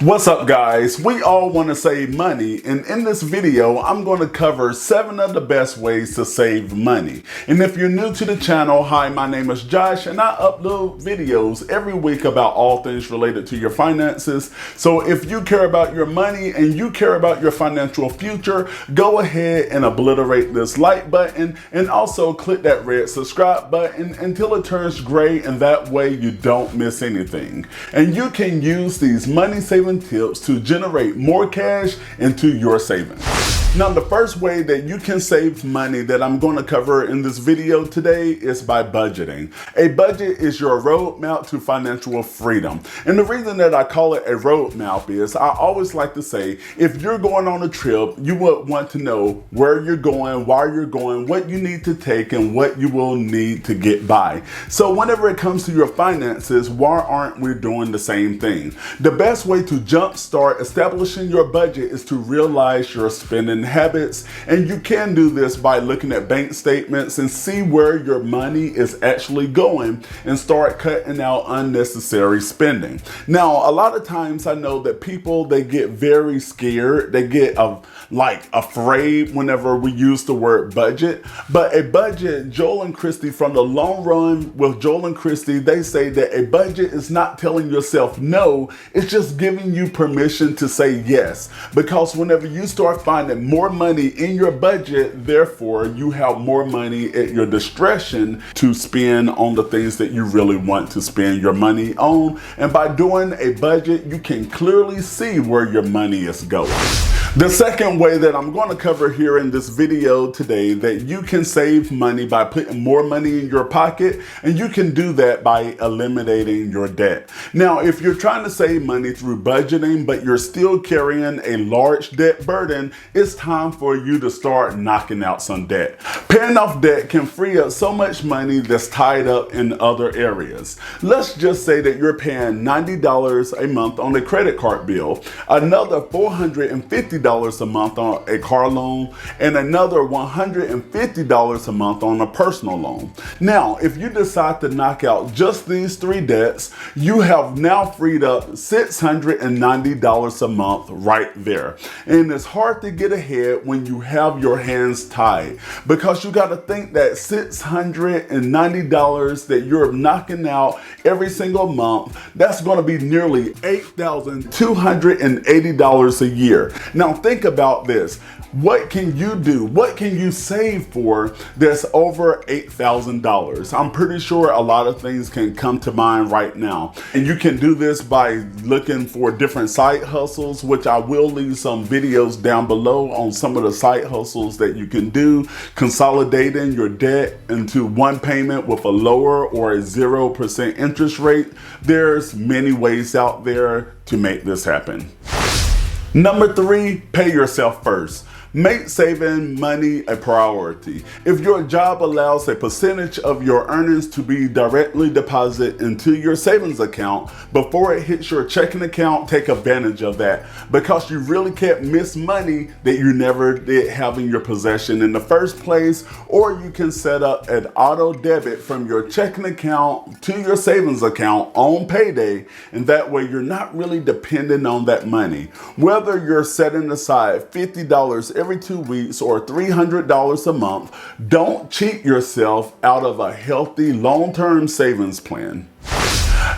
What's up guys? We all want to save money, and in this video I'm going to cover 7 of the best ways to save money. And if you're new to the channel, hi, my name is Josh and I upload videos every week about all things related to your finances. So if you care about your money and you care about your financial future, go ahead and obliterate this like button and also click that red subscribe button until it turns gray, and that way you don't miss anything. And you can use these money saving tips to generate more cash into your savings. Now, the first way that you can save money that I'm going to cover in this video today is by budgeting. A budget is your roadmap to financial freedom. And the reason that I call it a roadmap is I always like to say, if you're going on a trip, you would want to know where you're going, why you're going, what you need to take, and what you will need to get by. So whenever it comes to your finances, why aren't we doing the same thing? The best way to jumpstart establishing your budget is to realize your spending habits, and you can do this by looking at bank statements and see where your money is actually going and start cutting out unnecessary spending. Now, a lot of times I know that people, they get very scared, they get afraid whenever we use the word budget. But a budget, Joel and Christy from the Long Run with Joel and Christy, they say that a budget is not telling yourself no, it's just giving you permission to say yes. Because whenever you start finding more money in your budget, therefore you have more money at your discretion to spend on the things that you really want to spend your money on. And by doing a budget, you can clearly see where your money is going. The second way that I'm going to cover here in this video today that you can save money by putting more money in your pocket, and you can do that by eliminating your debt. Now, if you're trying to save money through budgeting, but you're still carrying a large debt burden, it's time for you to start knocking out some debt. Paying off debt can free up so much money that's tied up in other areas. Let's just say that you're paying $90 a month on a credit card bill, another $450 a month on a car loan, and another $150 a month on a personal loan. Now, if you decide to knock out just these 3 debts, you have now freed up $690 a month right there. And it's hard to get ahead when you have your hands tied, because you got to think that $690 that you're knocking out every single month, that's going to be nearly $8,280 a year. Now think about this. What can you do? What can you save for that's over $8,000? I'm pretty sure a lot of things can come to mind right now. And you can do this by looking for different side hustles, which I will leave some videos down below on some of the side hustles that you can do, consolidating your debt into one payment with a lower or a 0% interest rate. There's many ways out there to make this happen. Number 3, pay yourself first. Make saving money a priority. If your job allows a percentage of your earnings to be directly deposited into your savings account before it hits your checking account, take advantage of that, because you really can't miss money that you never did have in your possession in the first place. Or you can set up an auto debit from your checking account to your savings account on payday, and that way you're not really dependent on that money. Whether you're setting aside $50 every 2 weeks or $300 a month, don't cheat yourself out of a healthy long-term savings plan.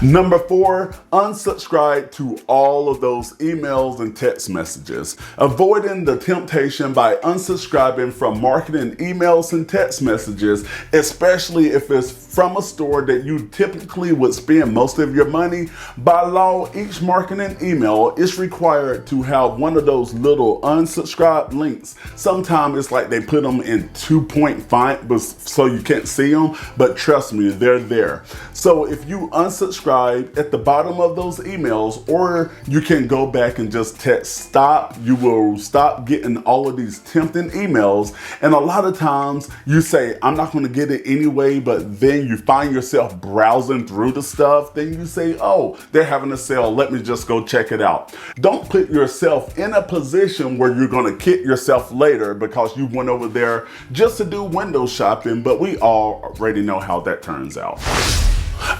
Number 4, unsubscribe to all of those emails and text messages. Avoiding the temptation by unsubscribing from marketing emails and text messages, especially if it's from a store that you typically would spend most of your money. By law, each marketing email is required to have one of those little unsubscribe links. Sometimes it's like they put them in 2-point font so you can't see them, but trust me, they're there. So if you unsubscribe at the bottom of those emails, or you can go back and just text stop, you will stop getting all of these tempting emails. And a lot of times you say, I'm not going to get it anyway, but then you find yourself browsing through the stuff. Then you say, oh, they're having a sale, let me just go check it out. Don't put yourself in a position where you're going to kick yourself later because you went over there just to do window shopping, but we all already know how that turns out.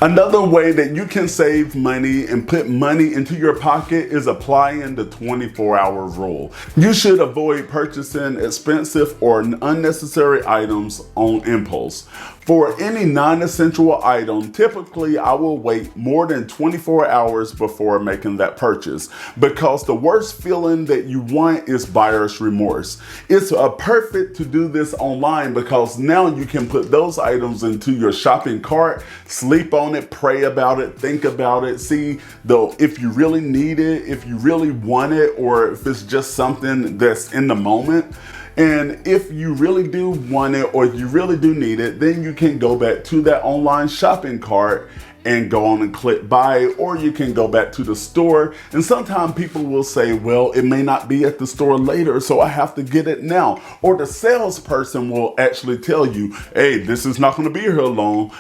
Another way that you can save money and put money into your pocket is applying the 24-hour rule. You should avoid purchasing expensive or unnecessary items on impulse. For any non-essential item, typically I will wait more than 24 hours before making that purchase, because the worst feeling that you want is buyer's remorse. It's perfect to do this online because now you can put those items into your shopping cart, sleep on it, pray about it, think about it, see though if you really need it, if you really want it, or if it's just something that's in the moment. And if you really do want it or you really do need it, then you can go back to that online shopping cart and go on and click buy, or you can go back to the store. And sometimes people will say, well, it may not be at the store later, so I have to get it now. Or the salesperson will actually tell you, hey, this is not gonna be here long.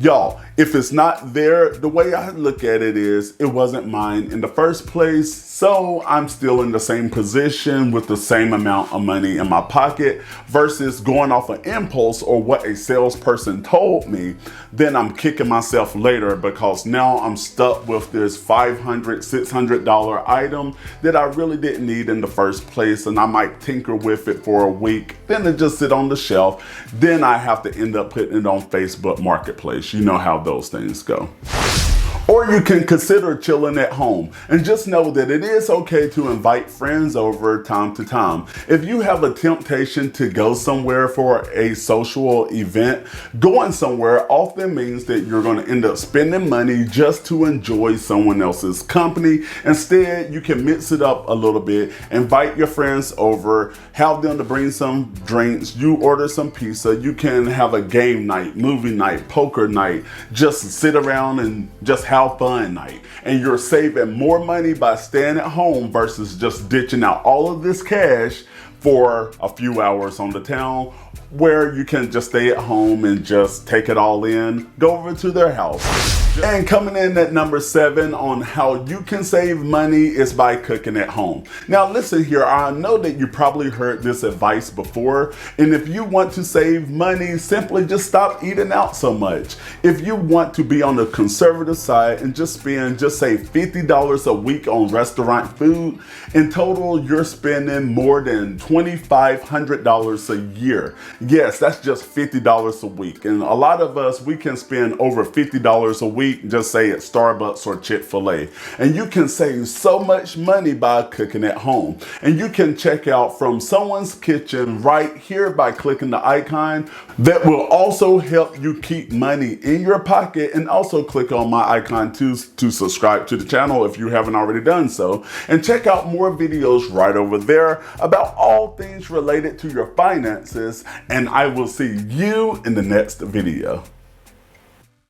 Y'all, if it's not there, the way I look at it is, it wasn't mine in the first place, so I'm still in the same position with the same amount of money in my pocket, versus going off an impulse or what a salesperson told me. Then I'm kicking myself later because now I'm stuck with this $500, $600 item that I really didn't need in the first place, and I might tinker with it for a week, then it just sit on the shelf. Then I have to end up putting it on Facebook Marketplace. You know how those things go. Or you can consider chilling at home, and just know that it is okay to invite friends over time to time. If you have a temptation to go somewhere for a social event, going somewhere often means that you're going to end up spending money just to enjoy someone else's company. Instead, you can mix it up a little bit, invite your friends over, have them to bring some drinks, you order some pizza, you can have a game night, movie night, poker night, just sit around and just have fun night. And you're saving more money by staying at home versus just ditching out all of this cash for a few hours on the town, where you can just stay at home and just take it all in, go over to their house. And coming in at number 7 on how you can save money is by cooking at home. Now listen here, I know that you probably heard this advice before, and if you want to save money, simply just stop eating out so much. If you want to be on the conservative side and just spend, just say $50 a week on restaurant food, in total you're spending more than $2,500 a year. Yes, that's just $50 a week. And a lot of us, we can spend over $50 a week, just say at Starbucks or Chick-fil-A. And you can save so much money by cooking at home. And you can check out From Someone's Kitchen right here by clicking the icon. That will also help you keep money in your pocket, and also click on my icon to subscribe to the channel if you haven't already done so. And check out more videos right over there about all things related to your finances. And I will see you in the next video.